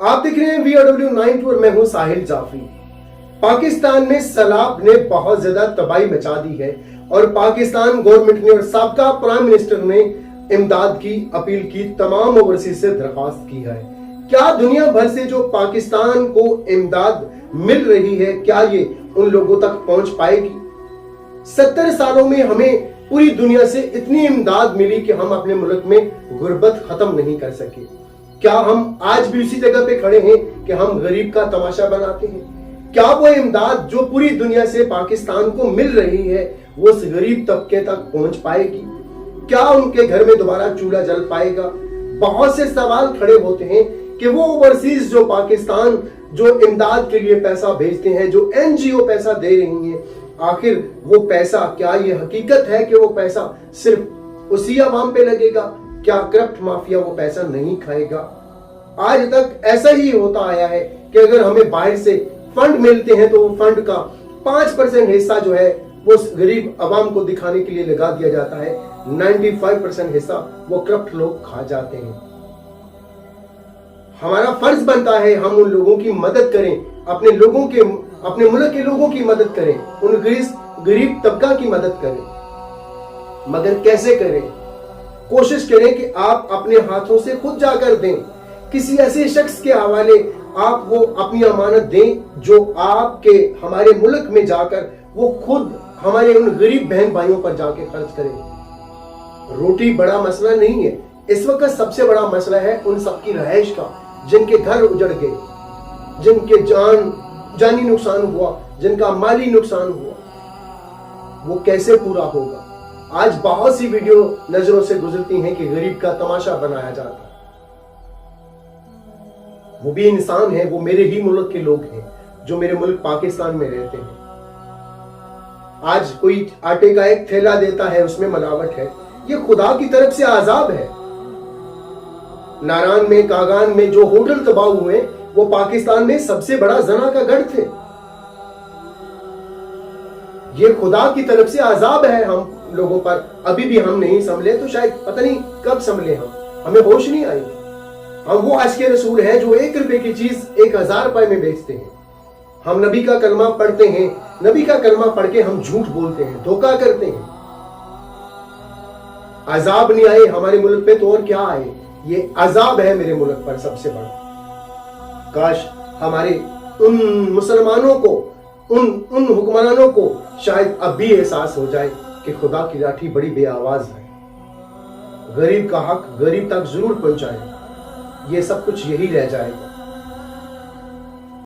आप देख रहे हैं VRW9 और मैं हूं साहिल जाफरी। पाकिस्तान में सैलाब ने बहुत ज्यादा तबाही मचा दी है और पाकिस्तान गवर्नमेंट ने और साबका प्राइम मिनिस्टर ने इमदाद की अपील की, तमाम ओवरसीज से दरख्वास्त की है। क्या दुनिया भर से जो पाकिस्तान को इमदाद मिल रही है, क्या ये उन लोगों तक पहुंच पाएगी? 70 सालों में हमें पूरी दुनिया से इतनी इमदाद मिली कि हम अपने मुल्क में गुर्बत खत्म नहीं कर सके। क्या हम आज भी उसी जगह पे खड़े हैं कि हम गरीब का तमाशा बनाते हैं? क्या वो इमदाद जो पूरी दुनिया से पाकिस्तान को मिल रही है वो उस गरीब तबके तक पहुंच पाएगी? क्या उनके घर में दोबारा चूल्हा जल पाएगा? बहुत से सवाल खड़े होते हैं कि वो ओवरसीज जो पाकिस्तान जो इमदाद के लिए पैसा भेजते हैं, जो NGO पैसा दे रही हैं, आखिर वो पैसा, क्या ये हकीकत है कि वो पैसा सिर्फ उसी अवाम पे लगेगा? क्या करप्ट माफिया वो पैसा नहीं खाएगा? आज तक ऐसा ही होता आया है कि अगर हमें बाहर से फंड मिलते हैं तो वो फंड का 5% हिस्सा जो है वो गरीब अवाम को दिखाने के लिए लगा दिया जाता है। 95% हिस्सा वो करप्ट लोग खा जाते हैं। हमारा फर्ज बनता है हम उन लोगों की मदद करें, अपने मुल्क के लोगों की मदद करें, उन गरीब तबका की मदद करें। मगर कैसे करें? कोशिश करें कि आप अपने हाथों से खुद जाकर दें, किसी ऐसे शख्स के हवाले आप वो अपनी अमानत दें जो आपके हमारे मुल्क में जाकर वो खुद हमारे उन गरीब बहन भाइयों पर जाके खर्च करें। रोटी बड़ा मसला नहीं है, इस वक्त सबसे बड़ा मसला है उन सबकी रहायश का, जिनके घर उजड़ गए, जिनके जानी नुकसान हुआ, जिनका माली नुकसान हुआ, वो कैसे पूरा होगा? आज बहुत सी वीडियो नजरों से गुजरती हैं कि गरीब का तमाशा बनाया जाता है। वो भी इंसान है, वो मेरे ही मुल्क के लोग हैं जो मेरे मुल्क पाकिस्तान में रहते हैं। आज कोई आटे का एक थैला देता है, उसमें मिलावट है, ये खुदा की तरफ से आजाब है। नारायण में, कागान में जो होटल तबाह हुए वो पाकिस्तान में सबसे बड़ा जना का गढ़ थे। ये खुदा की तरफ से आजाब है हम लोगों पर। अभी भी हम नहीं संभले तो शायद पता नहीं कब संभले, हमें होश नहीं आई। हम वो आज के रसूल हैं जो 1 रुपए की चीज 1000 रुपए में बेचते हैं। हम नबी का कलमा पढ़ते हैं, नबी का कलमा पढ़ के हम झूठ बोलते हैं, धोखा करते हैं। अजाब नहीं आए हमारे मुल्क पे तो और क्या आए? ये अजाब है मेरे मुल्क पर सबसे बड़ा। काश हमारे उन मुसलमानों को, उन हुक्मरानों को शायद अब भी एहसास हो जाए कि खुदा की लाठी बड़ी बेआवाज है। गरीब का हक गरीब तक जरूर पहुंचाए, ये सब कुछ यही रह जाएगा।